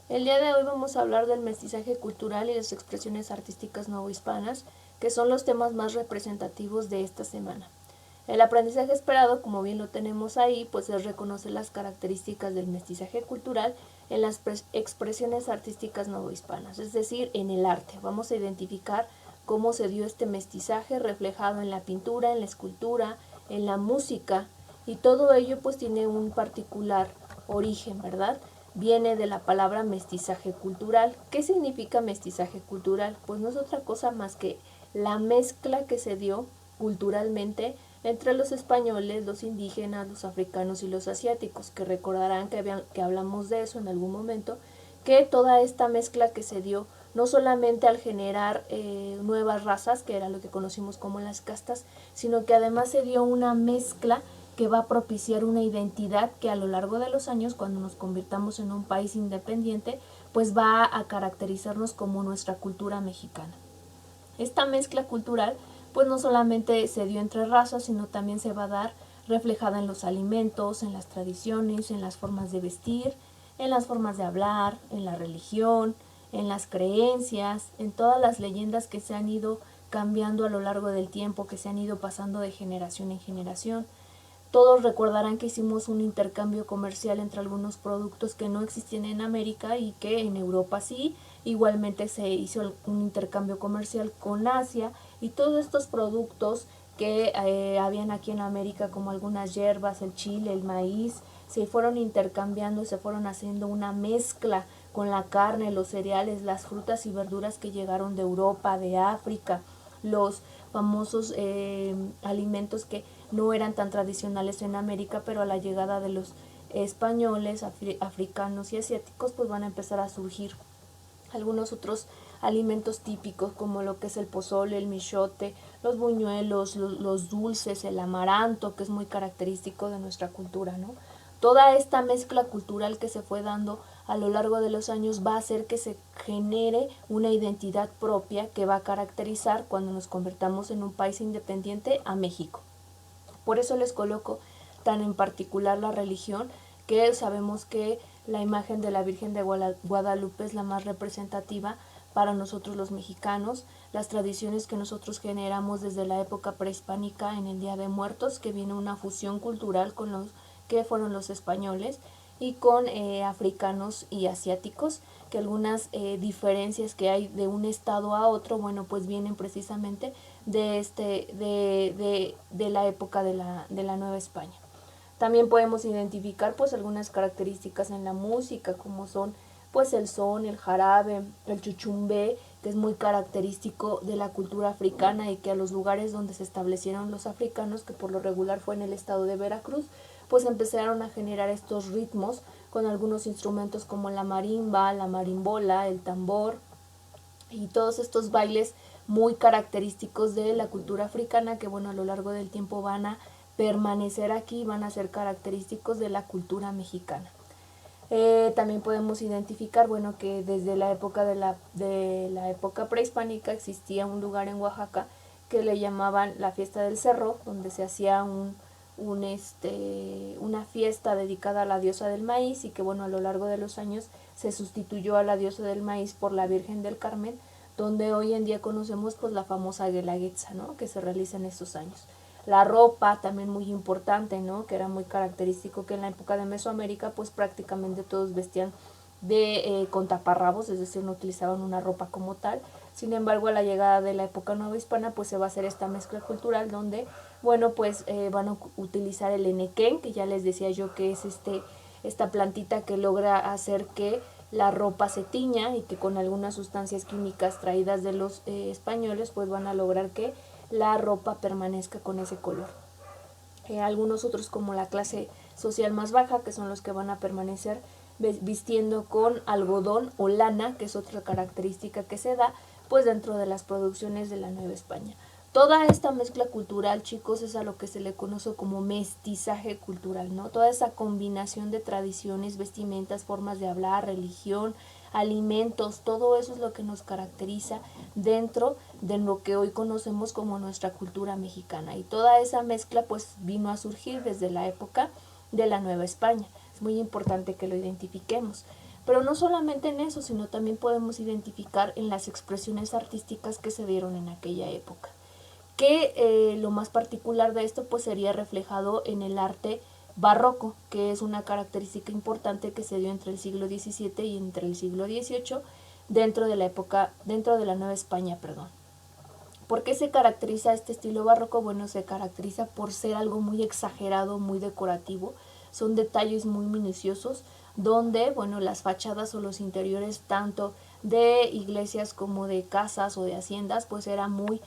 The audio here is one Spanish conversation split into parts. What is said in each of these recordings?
El día de hoy vamos a hablar del mestizaje cultural y las expresiones artísticas novohispanas, que son los temas más representativos de esta semana. El aprendizaje esperado, como bien lo tenemos ahí, pues es reconocer las características del mestizaje cultural en las expresiones artísticas novohispanas, es decir, en el arte. Vamos a identificar cómo se dio este mestizaje reflejado en la pintura, en la escultura, en la música, y todo ello pues tiene un particular origen, ¿verdad? Viene de la palabra mestizaje cultural. ¿Qué significa mestizaje cultural? Pues no es otra cosa más que la mezcla que se dio culturalmente entre los españoles, los indígenas, los africanos y los asiáticos, que recordarán que hablamos de eso en algún momento, que toda esta mezcla que se dio no solamente al generar nuevas razas, que era lo que conocimos como las castas, sino que además se dio una mezcla que va a propiciar una identidad que a lo largo de los años, cuando nos convirtamos en un país independiente, pues va a caracterizarnos como nuestra cultura mexicana. Esta mezcla cultural pues no solamente se dio entre razas, sino también se va a dar reflejada en los alimentos, en las tradiciones, en las formas de vestir, en las formas de hablar, en la religión, en las creencias, en todas las leyendas que se han ido cambiando a lo largo del tiempo, que se han ido pasando de generación en generación. Todos recordarán que hicimos un intercambio comercial entre algunos productos que no existían en América y que en Europa sí. Igualmente se hizo un intercambio comercial con Asia, y todos estos productos que habían aquí en América, como algunas hierbas, el chile, el maíz, se fueron intercambiando y se fueron haciendo una mezcla con la carne, los cereales, las frutas y verduras que llegaron de Europa, de África, los famosos alimentos que no eran tan tradicionales en América, pero a la llegada de los españoles, africanos y asiáticos, pues van a empezar a surgir algunos otros alimentos típicos, como lo que es el pozole, el michote, los buñuelos, los dulces, el amaranto, que es muy característico de nuestra cultura, ¿no? Toda esta mezcla cultural que se fue dando a lo largo de los años va a hacer que se genere una identidad propia que va a caracterizar, cuando nos convertamos en un país independiente, a México. Por eso les coloco tan en particular la religión, que sabemos que la imagen de la Virgen de Guadalupe es la más representativa para nosotros los mexicanos. Las tradiciones que nosotros generamos desde la época prehispánica en el Día de Muertos, que viene una fusión cultural con los que fueron los españoles, y con africanos y asiáticos, que algunas diferencias que hay de un estado a otro, bueno, pues vienen precisamente de la época de la Nueva España. También podemos identificar pues algunas características en la música, como son pues el son, el jarabe, el chuchumbé, que es muy característico de la cultura africana, y que a los lugares donde se establecieron los africanos, que por lo regular fue en el estado de Veracruz, pues empezaron a generar estos ritmos con algunos instrumentos como la marimba, la marimbola, el tambor, y todos estos bailes muy característicos de la cultura africana, que bueno, a lo largo del tiempo van a permanecer aquí, van a ser característicos de la cultura mexicana. También podemos identificar, bueno, que desde la época de la época prehispánica existía un lugar en Oaxaca que le llamaban la fiesta del cerro, donde se hacía una fiesta dedicada a la diosa del maíz, y que bueno, a lo largo de los años se sustituyó a la diosa del maíz por la Virgen del Carmen, donde hoy en día conocemos pues la famosa Guelaguetza, ¿no?, que se realiza en estos años. La ropa también muy importante, ¿no?, que era muy característico que en la época de Mesoamérica pues prácticamente todos vestían con taparrabos, es decir, no utilizaban una ropa como tal. Sin embargo, a la llegada de la época novohispana pues se va a hacer esta mezcla cultural, donde bueno, pues van a utilizar el enequén, que ya les decía yo que es esta plantita que logra hacer que la ropa se tiña, y que con algunas sustancias químicas traídas de los españoles pues van a lograr que la ropa permanezca con ese color. Algunos otros, como la clase social más baja, que son los que van a permanecer vistiendo con algodón o lana, que es otra característica que se da pues dentro de las producciones de la Nueva España. Toda esta mezcla cultural, chicos, es a lo que se le conoce como mestizaje cultural, ¿no? Toda esa combinación de tradiciones, vestimentas, formas de hablar, religión, alimentos, todo eso es lo que nos caracteriza dentro de lo que hoy conocemos como nuestra cultura mexicana. Y toda esa mezcla pues vino a surgir desde la época de la Nueva España. Es muy importante que lo identifiquemos. Pero no solamente en eso, sino también podemos identificar en las expresiones artísticas que se dieron en aquella época. Que lo más particular de esto pues sería reflejado en el arte barroco, que es una característica importante que se dio entre el siglo XVII y entre el siglo XVIII dentro de la Nueva España, perdón. ¿Por qué se caracteriza este estilo barroco? Bueno, se caracteriza por ser algo muy exagerado, muy decorativo. Son detalles muy minuciosos donde, bueno, las fachadas o los interiores tanto de iglesias como de casas o de haciendas, pues era muy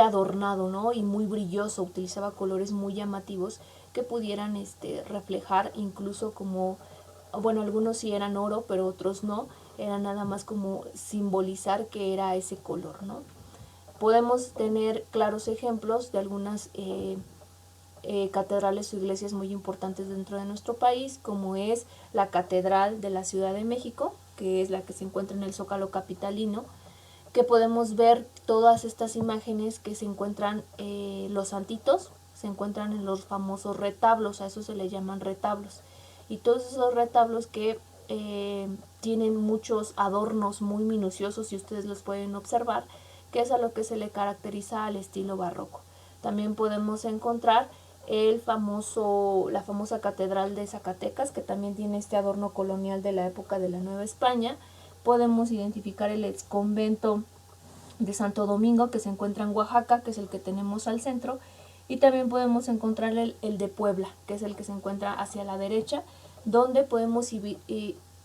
adornado, ¿no? Y muy brilloso, utilizaba colores muy llamativos que pudieran reflejar incluso como, bueno, algunos sí eran oro, pero otros no, era nada más como simbolizar que era ese color, ¿no? Podemos tener claros ejemplos de algunas catedrales o iglesias muy importantes dentro de nuestro país, como es la Catedral de la Ciudad de México, que es la que se encuentra en el Zócalo capitalino, que podemos ver todas estas imágenes que se encuentran los santitos, se encuentran en los famosos retablos, a eso se le llaman retablos, y todos esos retablos que tienen muchos adornos muy minuciosos y ustedes los pueden observar, que es a lo que se le caracteriza al estilo barroco. También podemos encontrar la famosa Catedral de Zacatecas, que también tiene este adorno colonial de la época de la Nueva España. Podemos identificar el ex convento de Santo Domingo, que se encuentra en Oaxaca, que es el que tenemos al centro, y también podemos encontrar el de Puebla, que es el que se encuentra hacia la derecha, donde podemos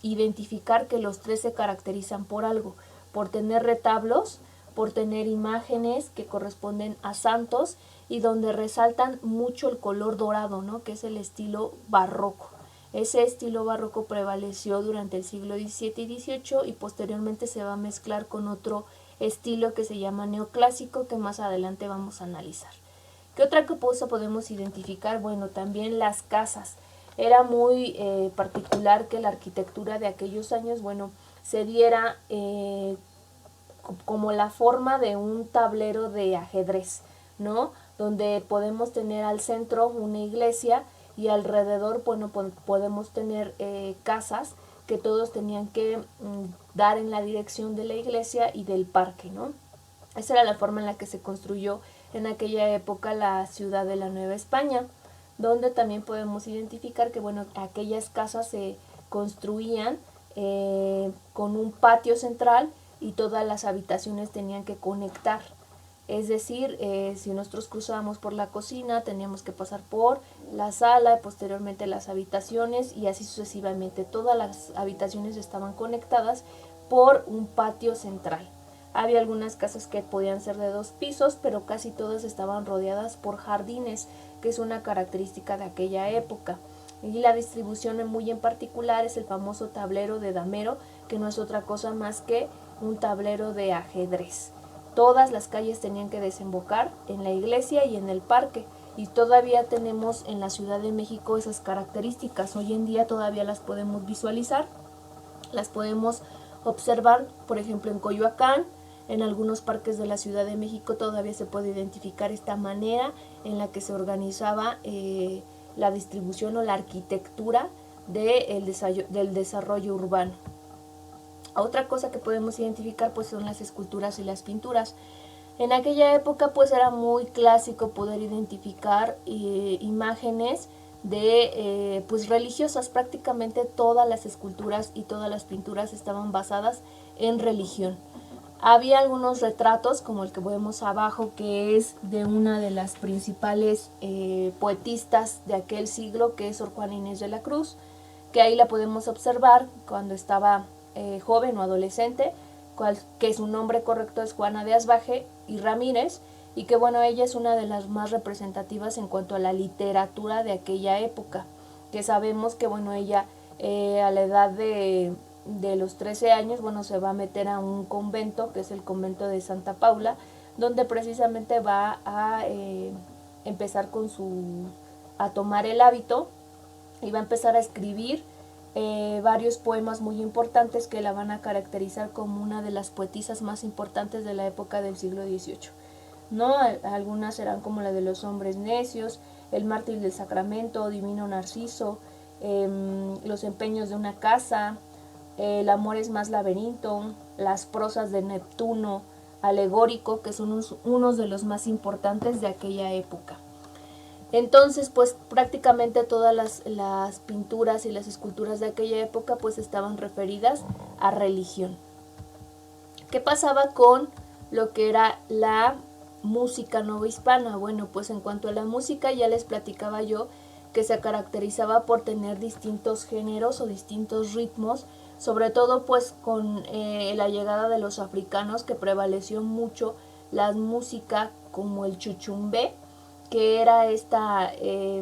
identificar que los tres se caracterizan por algo, por tener retablos, por tener imágenes que corresponden a santos y donde resaltan mucho el color dorado, ¿no? Que es el estilo barroco. Ese estilo barroco prevaleció durante el siglo XVII y XVIII y posteriormente se va a mezclar con otro estilo que se llama neoclásico, que más adelante vamos a analizar. ¿Qué otra cosa podemos identificar? Bueno, también las casas. Era muy particular que la arquitectura de aquellos años, bueno, se diera como la forma de un tablero de ajedrez, ¿no? Donde podemos tener al centro una iglesia y alrededor, bueno, podemos tener casas que todos tenían que dar en la dirección de la iglesia y del parque, ¿no? Esa era la forma en la que se construyó en aquella época la ciudad de la Nueva España, donde también podemos identificar que, bueno, aquellas casas se construían con un patio central y todas las habitaciones tenían que conectar. Es decir, si nosotros cruzábamos por la cocina, teníamos que pasar por la sala, posteriormente las habitaciones y así sucesivamente. Todas las habitaciones estaban conectadas por un patio central. Había algunas casas que podían ser de 2 pisos, pero casi todas estaban rodeadas por jardines, que es una característica de aquella época. Y la distribución muy en particular es el famoso tablero de damero, que no es otra cosa más que un tablero de ajedrez. Todas las calles tenían que desembocar en la iglesia y en el parque, y todavía tenemos en la Ciudad de México esas características. Hoy en día todavía las podemos visualizar, las podemos observar, por ejemplo en Coyoacán, en algunos parques de la Ciudad de México todavía se puede identificar esta manera en la que se organizaba la distribución o la arquitectura del desarrollo urbano. Otra cosa que podemos identificar pues son las esculturas y las pinturas. En aquella época pues era muy clásico poder identificar imágenes de pues religiosas. Prácticamente todas las esculturas y todas las pinturas estaban basadas en religión. Había algunos retratos como el que vemos abajo, que es de una de las principales poetistas de aquel siglo, que es Sor Juana Inés de la Cruz, que ahí la podemos observar cuando estaba joven o adolescente, que su nombre correcto es Juana de Asbaje y Ramírez, y que bueno, ella es una de las más representativas en cuanto a la literatura de aquella época, que sabemos que bueno, ella a la edad de los 13 años, bueno, se va a meter a un convento, que es el convento de Santa Paula, donde precisamente va a empezar a tomar el hábito y va a empezar a escribir varios poemas muy importantes que la van a caracterizar como una de las poetisas más importantes de la época del siglo XVIII, ¿no? Algunas serán como la de los hombres necios, el mártir del Sacramento, Divino Narciso, los empeños de una casa, El amor es más laberinto, las prosas de Neptuno, alegórico, que son unos de los más importantes de aquella época. Entonces, pues prácticamente todas las pinturas y las esculturas de aquella época pues estaban referidas a religión. ¿Qué pasaba con lo que era la música novohispana? Bueno, pues en cuanto a la música ya les platicaba yo que se caracterizaba por tener distintos géneros o distintos ritmos, sobre todo pues con la llegada de los africanos, que prevaleció mucho la música como el chuchumbé, que era esta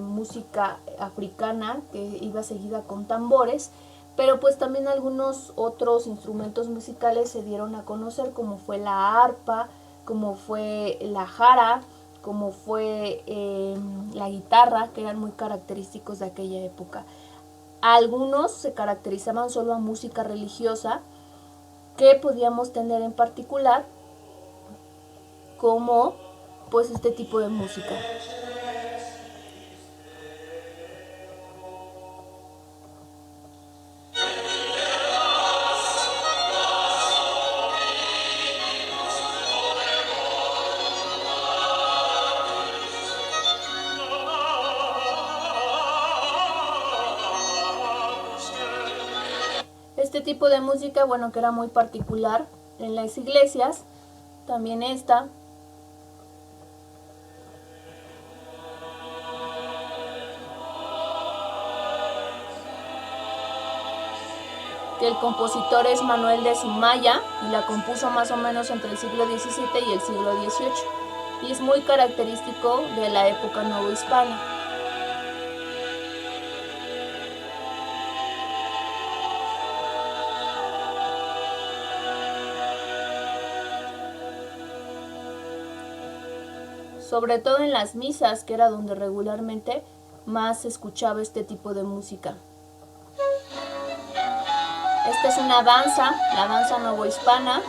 música africana que iba seguida con tambores, pero pues también algunos otros instrumentos musicales se dieron a conocer, como fue la arpa, como fue la jara, como fue la guitarra, que eran muy característicos de aquella época. Algunos se caracterizaban solo a música religiosa, que podíamos tener en particular como pues este tipo de música. Este tipo de música, bueno, que era muy particular en las iglesias, también esta. Que el compositor es Manuel de Sumaya y la compuso más o menos entre el siglo XVII y el siglo XVIII. Y es muy característico de la época novohispana. Sobre todo en las misas, que era donde regularmente más se escuchaba este tipo de música. Esta es una danza, la danza novohispana.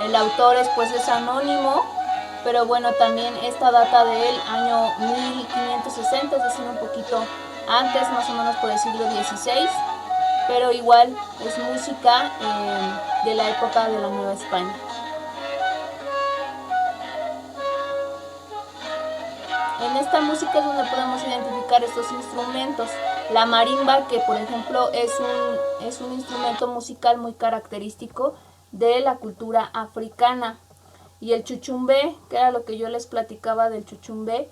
El autor es anónimo, pero bueno, también esta data del año 1560, es decir, un poquito antes, más o menos por el siglo XVI, pero igual es música de la época de la Nueva España. En esta música es donde podemos identificar estos instrumentos. La marimba, que por ejemplo es un instrumento musical muy característico de la cultura africana. Y el chuchumbé, que era lo que yo les platicaba del chuchumbé,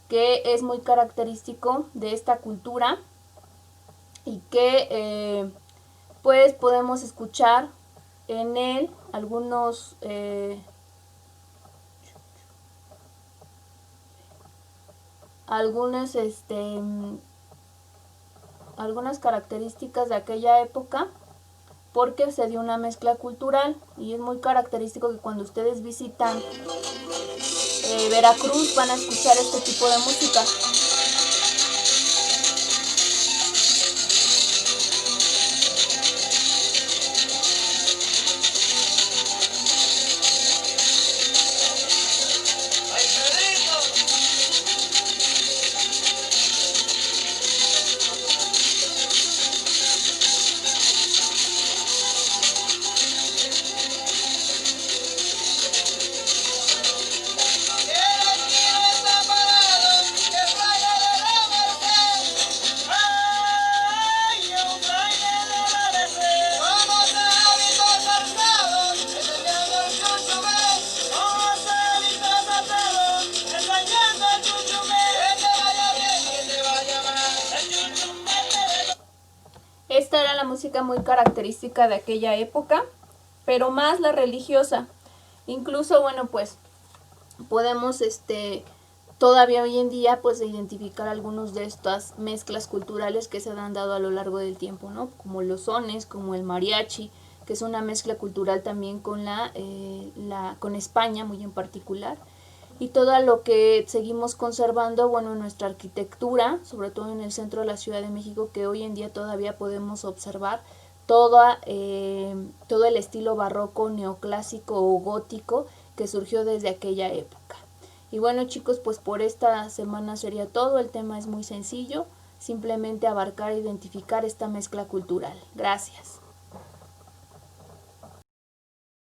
que es muy característico de esta cultura y que pues podemos escuchar en él algunas características de aquella época, porque se dio una mezcla cultural y es muy característico que cuando ustedes visitan Veracruz van a escuchar este tipo de música. Esta era la música muy característica de aquella época, pero más la religiosa. Incluso, bueno, pues podemos todavía hoy en día pues identificar algunos de estas mezclas culturales que se han dado a lo largo del tiempo, ¿no? Como los sones, como el mariachi, que es una mezcla cultural también con con España muy en particular. Y todo lo que seguimos conservando, bueno, en nuestra arquitectura, sobre todo en el centro de la Ciudad de México, que hoy en día todavía podemos observar todo el estilo barroco, neoclásico o gótico que surgió desde aquella época. Y bueno, chicos, pues por esta semana sería todo. El tema es muy sencillo, simplemente abarcar e identificar esta mezcla cultural. Gracias.